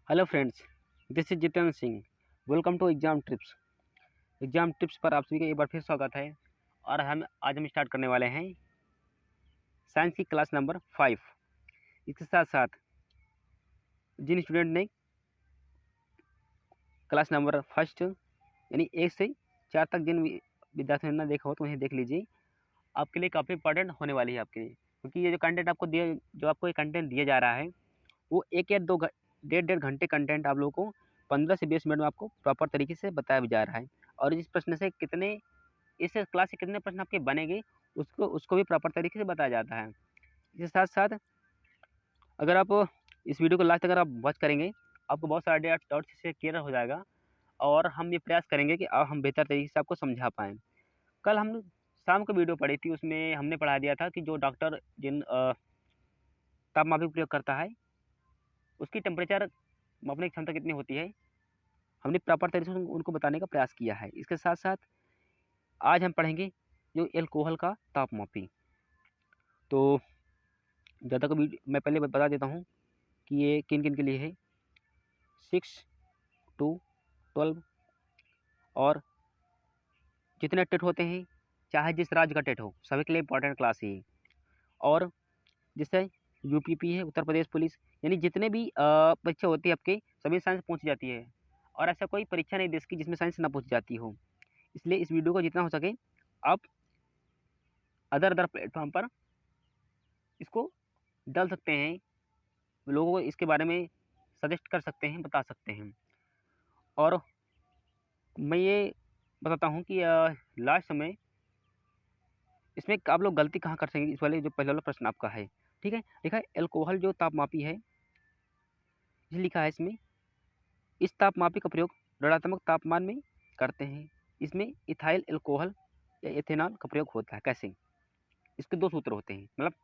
Hello friends, this is Jitendra Singh. Welcome to exam tips. Exam tips पर आप सभी का एक बार फिर स्वागत है। और आज हम स्टार्ट करने वाले हैं साइंस की क्लास नंबर 5। इसके साथ साथ जिन स्टूडेंट ने क्लास नंबर फर्स्ट यानी 1 से 4 तक जिन विद्यार्थियों ने ना देखा हो तो उन्हें देख लीजिए। आपके लिए काफ़ी इंपॉर्टेंट होने वाली है आपके लिए, क्योंकि ये जो आपको ये कंटेंट दिया जा रहा है वो एक या दो डेढ़ डेढ़ घंटे कंटेंट आप लोगों को 15 से 20 मिनट में आपको प्रॉपर तरीके से बताया भी जा रहा है। और इस प्रश्न से कितने इस क्लास से कितने प्रश्न आपके बनेंगे उसको उसको भी प्रॉपर तरीके से बताया जाता है। इसके साथ साथ अगर आप इस वीडियो को लास्ट तक अगर आप वॉच करेंगे, आपको बहुत सारे डाउट्स इससे क्लियर हो जाएगा। और हम ये प्रयास करेंगे कि हम बेहतर तरीके से आपको समझा पाएँ। कल हम शाम को वीडियो पढ़ी थी, उसमें हमने पढ़ा दिया था कि जो डॉक्टर जिन तापमापी प्रयोग करता है उसकी टेम्परेचर मापने की क्षमता कितनी होती है, हमने प्रॉपर तरीके से उनको बताने का प्रयास किया है। इसके साथ साथ आज हम पढ़ेंगे जो एल्कोहल का तापमापी। तो ज़्यादा को मैं पहले बता देता हूँ कि ये किन किन के लिए है। 6 to 12 और जितने टेट होते हैं, चाहे जिस राज्य का टेट हो, सभी के लिए इंपॉर्टेंट क्लास है। और जिससे यूपीपी है, उत्तर प्रदेश पुलिस, यानी जितने भी परीक्षा होती है आपके, सभी साइंस पहुँच जाती है। और ऐसा कोई परीक्षा नहीं देश की जिसमें साइंस ना पहुँच जाती हो। इसलिए इस वीडियो को जितना हो सके आप अदर प्लेटफॉर्म पर इसको डाल सकते हैं, लोगों को इसके बारे में सजेस्ट कर सकते हैं, बता सकते हैं। और मैं ये बताता हूँ कि लास्ट में इसमें आप लोग गलती कहाँ कर सकेंगे। इस वाले जो पहले वाला प्रश्न आपका है, ठीक है, लिखा है एल्कोहल जो तापमापी है, ये लिखा है इसमें इस तापमापी का प्रयोग ऋणात्मक तापमान में करते हैं। इसमें इथाइल एल्कोहल या एथेनॉल का प्रयोग होता है। कैसे? इसके दो सूत्र होते हैं। मतलब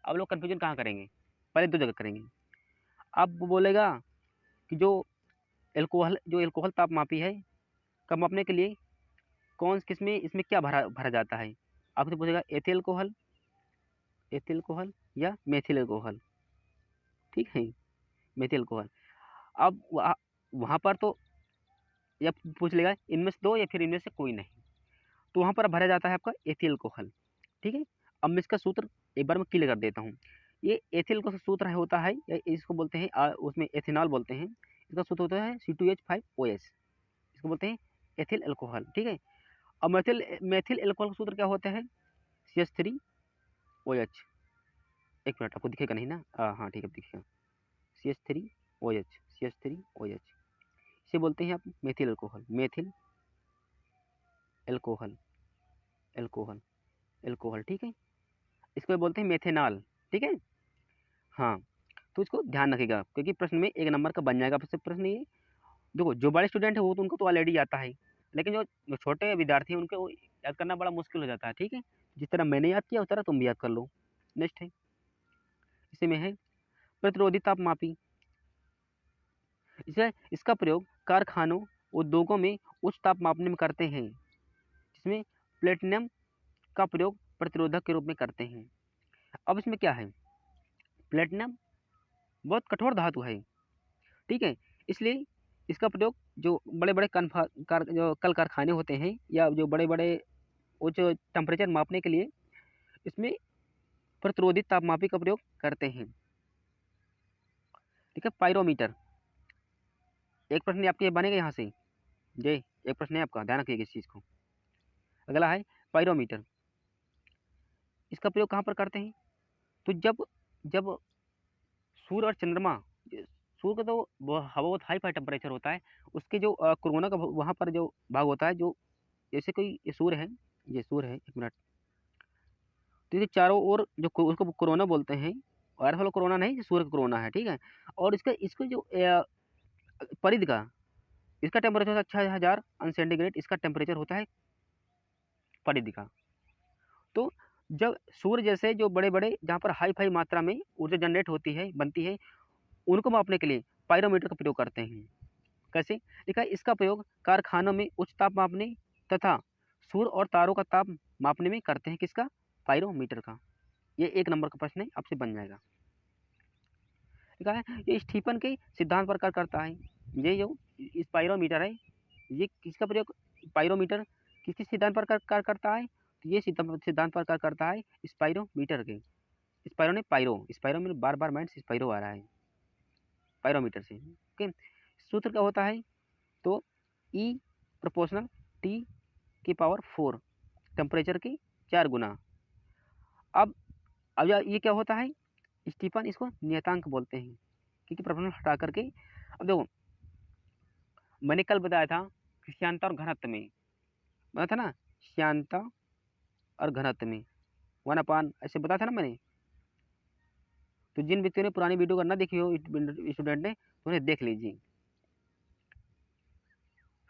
आप लोग कन्फ्यूजन कहाँ करेंगे, पहले दो जगह करेंगे। अब वो बोलेगा कि जो एल्कोहल तापमापी है का मापने के लिए कौन किसमें इसमें क्या भरा भरा जाता है। आपसे पूछेगा एथिल कोहल या मेथिल एल्कोहल, ठीक है, मेथिल एल्कोहल। अब वहाँ पर तो या पूछ लेगा इनमें से दो या फिर इनमें से कोई नहीं, तो वहाँ पर भरा जाता है आपका एथिल एल्कोहल, ठीक है। अब मैं इसका सूत्र एक बार मैं क्लियर कर देता हूँ। ये एथिल का सूत्र होता है, या इसको बोलते हैं उसमें एथेनॉल बोलते हैं। इसका सूत्र होता है C2H5OH, इसको बोलते हैं एथिल एल्कोहल, ठीक है। अब मेथिल एल्कोहल का सूत्र क्या होता है? CH3OH। एक मिनट, आपको दिखेगा नहीं ना? हाँ ठीक है, दिखेगा। CH3OH इसे बोलते हैं आप मेथिल एल्कोहल एल्कोहल एल्कोहल, ठीक है। इसको बोलते हैं मेथेनॉल, ठीक है। हाँ, तो इसको ध्यान रखिएगा, क्योंकि प्रश्न में एक नंबर का बन जाएगा आपसे प्रश्न ये। देखो, जो बड़े स्टूडेंट है वो तो उनको तो ऑलरेडी आता है, लेकिन जो छोटे विद्यार्थी हैं उनको याद करना बड़ा मुश्किल हो जाता है, ठीक है। जिस तरह मैंने याद किया उस तरह तुम भी याद कर लो। नेक्स्ट है, इसी में है प्रतिरोधी तापमापी। इसका प्रयोग कारखानों, उद्योगों में उच्च ताप मापने में करते हैं, जिसमें प्लेटिनम का प्रयोग प्रतिरोधक के रूप में करते हैं। अब इसमें क्या है, प्लेटिनम बहुत कठोर धातु है, ठीक है। इसलिए इसका प्रयोग जो बड़े बड़े जो कल कारखाने होते हैं, या जो बड़े बड़े उच्च टेम्परेचर मापने के लिए इसमें प्रतिरोधी तापमापी का प्रयोग करते हैं, ठीक है। पायरोमीटर, एक प्रश्न आपके बनेगा यहाँ से, जे एक प्रश्न है आपका, ध्यान रखिएगा इस चीज़ को। अगला है पायरोमीटर। इसका प्रयोग कहाँ पर करते हैं? तो जब जब सूर्य और चंद्रमा, सूर्य का तो हवा बहुत हाई फाई टेम्परेचर होता है, उसके जो कोरोना का वहाँ पर जो भाग होता है, जो जैसे कोई ये सूर्य है, एक मिनट, तो ये चारों ओर जो उसको कोरोना बोलते हैं, वायरस वाला कोरोना नहीं, सूर्य का कोरोना है, ठीक है। और इसको जो परिधि का इसका टेम्परेचर होता है 6000 सेंटीग्रेड, इसका टेम्परेचर होता है परिधि का। तो जब सूर्य जैसे जो बड़े बड़े जहाँ पर हाई फाई मात्रा में ऊर्जा जनरेट होती है, बनती है, उनको मापने के लिए पायरोमीटर का प्रयोग करते हैं। कैसे? लिखा है इसका प्रयोग कारखानों में उच्च ताप मापने तथा सूर्य और तारों का ताप मापने में करते हैं। किसका? पायरोमीटर का। ये एक नंबर का प्रश्न है, आपसे बन जाएगा। ठीक है। ये स्टीफन के सिद्धांत पर कार्य करता है। ये जो स्पाइरोमीटर है, ये किसका प्रयोग, पाइरोमीटर किसके सिद्धांत पर कार्य करता है, तो ये सिद्धांत पर कार्य करता है स्पाइरोमीटर के। स्पाइरो ने पाइरो, स्पाइरो में बार बार माइंड स्पाइरो आ रहा है, पाइरोमीटर से। ओके, सूत्र क्या होता है, तो E प्रोपोर्शनल T की पावर 4 टेम्परेचर की 4 गुना। अब ये क्या होता है, स्टीफन इसको नियतांक बोलते हैं, क्योंकि प्रोपोर्शनल हटा करके। अब देखो मैंने कल बताया था कि श्यानता और घनत्व में, बताया था ना, श्यानता और घनत्व में 1/, ऐसे बताया था ना मैंने। तो जिन व्यक्तियों ने पुरानी वीडियो ना देखी हो स्टूडेंट ने, तो उन्हें देख लीजिए।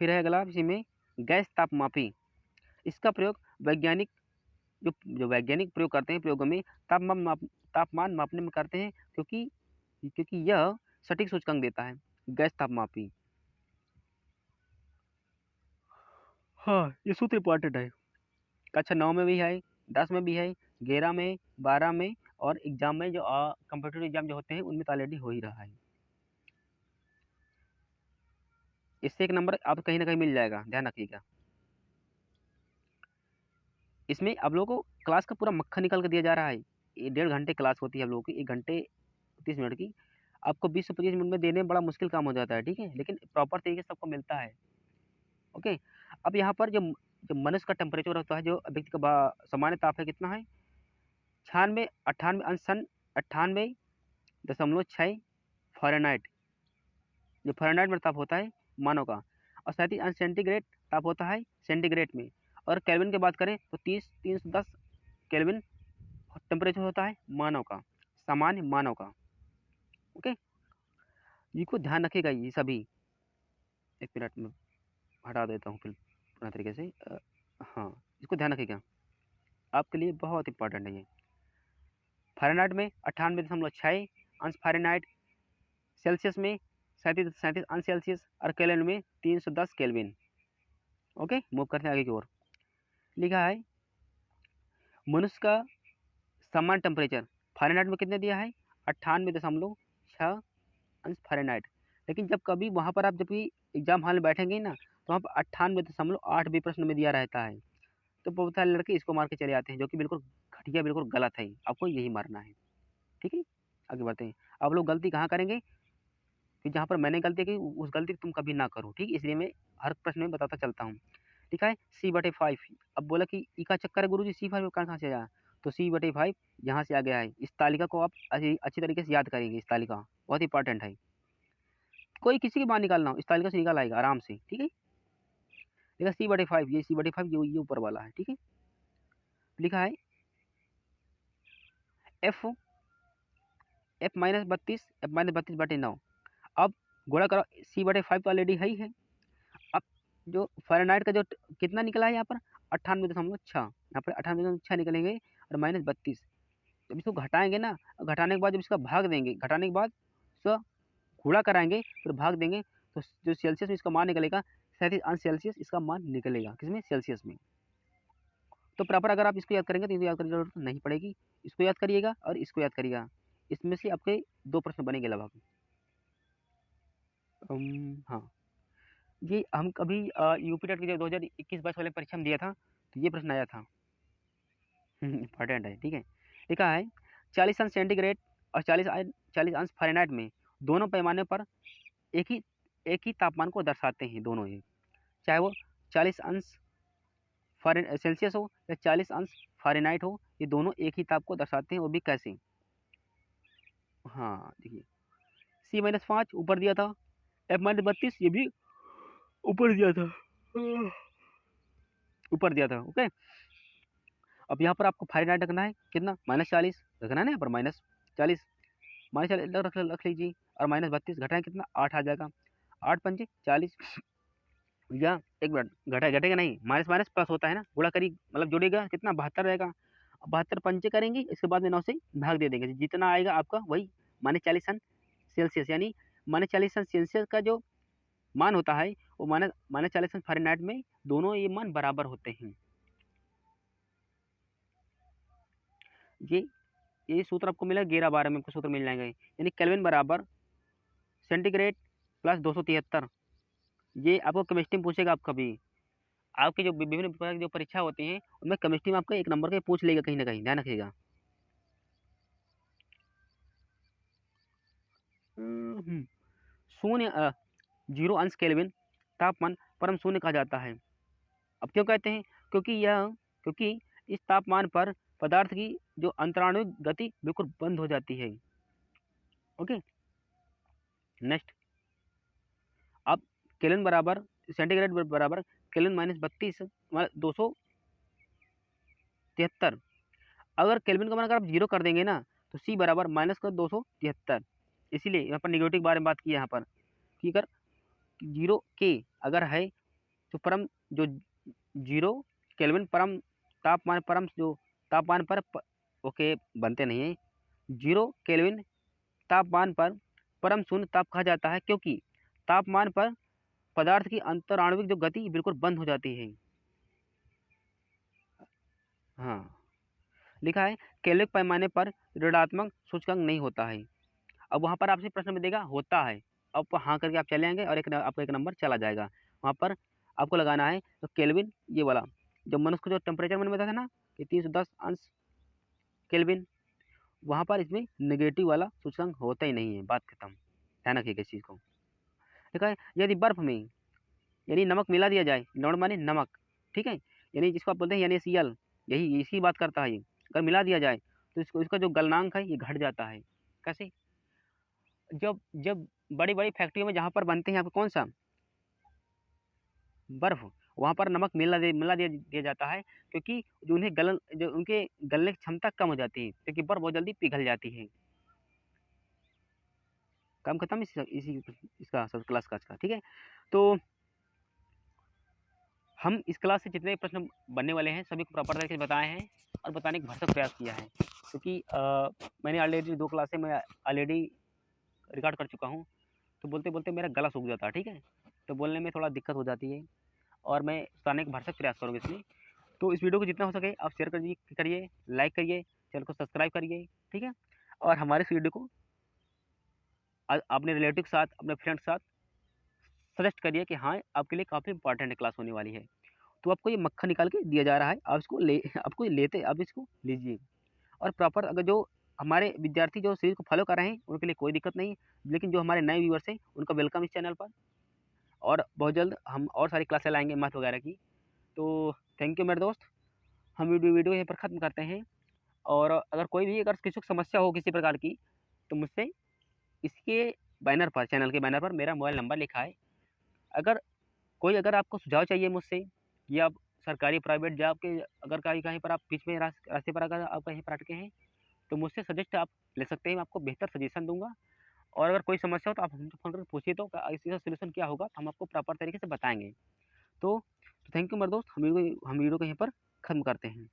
फिर है अगला इसी में गैस तापमापी। इसका प्रयोग वैज्ञानिक जो वैज्ञानिक प्रयोग करते हैं, प्रयोगों में तापमान मापने में करते हैं, क्योंकि यह सटीक सूचकांक देता है, गैस तापमापी। हाँ, ये सूत्र इंपॉर्टेंट है, कक्षा 9 में भी है, 10 में भी है, 11 में, 12 में, और एग्जाम में जो कंप्यूटर एग्जाम जो होते हैं उनमें तो ऑलरेडी हो ही रहा है। इससे एक नंबर आप कहीं ना कहीं मिल जाएगा, ध्यान रखिएगा। इसमें आप लोगों को क्लास का पूरा मक्खन निकाल कर दिया जा रहा है। ये 1.5 घंटे क्लास होती है आप लोगों की, 1 घंटे 30 मिनट की। आपको 20 से 25 मिनट में देने में बड़ा मुश्किल काम हो जाता है, ठीक है, लेकिन प्रॉपर तरीके से सबको मिलता है। ओके, अब यहाँ पर जो मनुष्य का टेम्परेचर होता है, जो व्यक्ति का सामान्य ताप है, कितना है, 98.6 फ़ारेनहाइट, जो फ़ारेनहाइट में ताप होता है मानव का, और 37 सेंटीग्रेड ताप होता है सेंटीग्रेड में। और केल्विन की बात करें तो 310 केल्विन टेम्परेचर होता है मानव का, सामान्य मानव का। ओके, इसको ध्यान रखिएगा ये सभी। एक मिनट में हटा देता हूँ फिर पूर्ण तरीके से। हाँ, इसको ध्यान रखिएगा, आपके लिए बहुत इंपॉर्टेंट है ये। फ़ारेनहाइट में 98.6 अंश फ़ारेनहाइट, सेल्सियस में 37 अंश सेल्सियस, और केल्विन में 310 केल्विन। ओके, मूव करते हैं आगे की ओर। लिखा है मनुष्य का सामान्य टेम्परेचर फ़ारेनहाइट में कितने दिया है, 98.6 अंश फ़ारेनहाइट। लेकिन जब कभी वहाँ पर आप जब भी एग्जाम हॉल में बैठेंगे ना, तो वहाँ पर 98.8 भी प्रश्न में दिया रहता है। तो बहुत सारे लड़के इसको मार के चले आते हैं, जो कि बिल्कुल घटिया, बिल्कुल गलत है, आपको यही मारना है। ठीक है, आगे बढ़ते हैं। आप लोग गलती कहाँ करेंगे, कि जहाँ पर मैंने गलती की उस गलती तुम कभी ना करो, ठीक, इसलिए मैं हर प्रश्न में बताता चलता हूँ। ठीक है, C/5। अब बोला कि ई का चक्कर है गुरु जी, C/5 कहाँ से आया, तो C/5 यहाँ से आ गया है। इस तालिका को आप अच्छी तरीके से याद करेंगे, इस तालिका बहुत इंपॉर्टेंट है। कोई किसी की बात निकालना हो, इस तालिका से निकाल आएगा आराम से, ठीक है। देखा C/5, ये C/5 ये ऊपर वाला है, ठीक है। लिखा है F -32/9। अब गुणा करो, C/5 तो ऑलरेडी है ही है। अब जो फ़ारेनहाइट का जो कितना निकला है यहाँ पर 98.6, यहाँ पर 98.6 निकलेंगे, और -32। जब इसको घटाएंगे ना, घटाने के बाद जब इसका भाग देंगे, घटाने के बाद इसका गुणा कराएंगे, फिर भाग देंगे, तो जो सेल्सियस में इसका मान निकलेगा 37 अंश सेल्सियस, इसका मान निकलेगा किसमें, सेल्सियस में। तो प्रॉपर अगर आप इसको याद करेंगे तो इनको याद करने की जरूरत नहीं पड़ेगी। इसको याद करिएगा और इसको याद करिएगा, इसमें से आपके 2 प्रश्न बनेंगे लगभग। हाँ, ये हम कभी यूपी टेट की जब 2021-22 वाले परीक्षा में दिया था, तो ये प्रश्न आया था। इंपॉर्टेंट है, ठीक है। लिखा है 40 अंश सेंटीग्रेड और 40 अंश फ़ारेनहाइट में दोनों पैमाने पर एक ही तापमान को दर्शाते हैं, दोनों ही, चाहे वो 40 अंश सेल्सियस हो या 40 अंश फ़ारेनहाइट हो, ये दोनों एक ही ताप को दर्शाते हैं। वो भी कैसे, हाँ देखिए, C-5 ऊपर दिया था, F-32 ये भी ऊपर दिया था, ऊपर दिया था। ओके, अब यहाँ पर आपको फ़ारेनहाइट रखना है, कितना, -40 रखना है ना, यहाँ पर -40 रख लीजिए, और -32 घटाएं कितना, 8 आ जाएगा, 8 पंजे 40, या एक मिनट, घटेगा नहीं, माइनस माइनस प्लस होता है ना, गुणा करी मतलब जोड़ेगा कितना, 72 रहेगा। 72 पंचे करेंगे, इसके बाद में 9 से भाग दे देंगे, जितना आएगा आपका वही -40 अंश सेल्सियस, यानी -40 अंश सेल्सियस का जो मान होता है वो -40 अंश फ़ारेनहाइट में दोनों ये मान बराबर होते हैं। ये ये सूत्र आपको मिला 11-12 में आपको सूत्र मिल जाएंगे। यानी केल्विन बराबर सेंटीग्रेड प्लस 273। ये आपको केमिस्ट्री में पूछेगा। आप कभी आपके जो विभिन्न प्रकार की जो परीक्षा होती हैं उनमें केमिस्ट्री में आपको 1 नंबर के पूछ लेगा कहीं ना कहीं, ध्यान रखिएगा। शून्य 0 अंश केल्विन तापमान परम शून्य कहा जाता है। अब क्यों कहते हैं? क्योंकि इस तापमान पर पदार्थ की जो अंतराणुविक गति बिल्कुल बंद हो जाती है। Okay, next. अब केल्विन बराबर सेंटीग्रेड बराबर केल्विन माइनस 273। अगर केल्विन का मान अगर आप 0 कर देंगे ना तो C बराबर माइनस का 273। इसीलिए यहाँ पर निगेटिव के बारे में बात की है यहाँ पर कि अगर 0 के अगर है तो परम जो 0 केल्विन परम तापमान पर ओके बनते नहीं है। 0 केल्विन तापमान पर परम शून्य ताप कहा जाता है क्योंकि तापमान पर पदार्थ की अंतराणुविक जो गति बिल्कुल बंद हो जाती है। हाँ, लिखा है केल्विन पैमाने पर ऋणात्मक सूचकांक नहीं होता है। अब वहाँ पर आपसे प्रश्न में देगा होता है, अब हाँ करके आप चले आएंगे और आपको 1 नंबर चला जाएगा। वहाँ पर आपको लगाना है तो केल्विन ये वाला जब मनुष्य को जो टेम्परेचर मैंने बताया था ना कि 310 अंश केल्विन, वहाँ पर इसमें नेगेटिव वाला सूचकांक होता ही नहीं है। बात खत्म, ध्यान रखिएगा इस चीज़ को। देखा है, यदि बर्फ में यानी नमक मिला दिया जाए, लवण माने नमक, ठीक है, यानी जिसको आप बोलते हैं NaCl, यही इसी बात करता है ये। अगर मिला दिया जाए तो इसका जो गलनांक है ये घट जाता है। कैसे? जब जब बड़ी बड़ी फैक्ट्रियों में जहाँ पर बनते हैं आपको कौन सा बर्फ, वहाँ पर नमक मिला दिया जाता है क्योंकि जो उनके गलने की क्षमता कम हो जाती है क्योंकि बर्फ बहुत जल्दी पिघल जाती है। काम खत्म इसका सब क्लास का ठीक है। तो हम इस क्लास से जितने प्रश्न बनने वाले हैं सभी को प्रॉपर तरीके से बताए हैं और बताने का भरसक प्रयास किया है क्योंकि मैंने ऑलरेडी 2 क्लासें मैं ऑलरेडी रिकॉर्ड कर चुका हूँ। तो बोलते बोलते मेरा गला सूख जाता है, ठीक है, तो बोलने में थोड़ा दिक्कत हो जाती है और मैं बताने का भरसक प्रयास करूँगा इसलिए। तो इस वीडियो को जितना हो सके आप शेयर करिए, लाइक करिए, चैनल को सब्सक्राइब करिए, ठीक है। और हमारे इस वीडियो को अपने रिलेटिव के साथ, अपने फ्रेंड के साथ सजेस्ट करिए कि हाँ आपके लिए काफ़ी इंपॉर्टेंट क्लास होने वाली है। तो आपको ये मक्खन निकाल के दिया जा रहा है, आप इसको लीजिए और प्रॉपर अगर जो हमारे विद्यार्थी जो सीरीज को फॉलो कर रहे हैं उनके लिए कोई दिक्कत नहीं, लेकिन जो हमारे नए व्यूअर्स हैं उनका वेलकम इस चैनल पर। और बहुत जल्द हम और सारी क्लासें लाएंगे मैथ वगैरह की। तो थैंक यू मेरे दोस्त, हम वीडियो यहीं पर ख़त्म करते हैं। और अगर कोई भी अगर किसी को समस्या हो किसी प्रकार की तो मुझसे इसके बैनर पर, चैनल के बैनर पर मेरा मोबाइल नंबर लिखा है। अगर आपको सुझाव चाहिए मुझसे या आप सरकारी प्राइवेट जॉब के अगर कहीं पर आप बीच में रास्ते पर अगर आप कहीं पर अटके हैं तो मुझसे सजेस्ट आप ले सकते हैं, मैं आपको बेहतर सजेशन दूंगा। और अगर कोई समस्या हो तो आप हमसे फ़ोन करके पूछिए तो इसका सोल्यूशन क्या होगा तो हम आपको प्रॉपर तरीके से बताएंगे। तो थैंक यू मेरे दोस्त, हम वीडियो को यहीं पर ख़त्म करते हैं।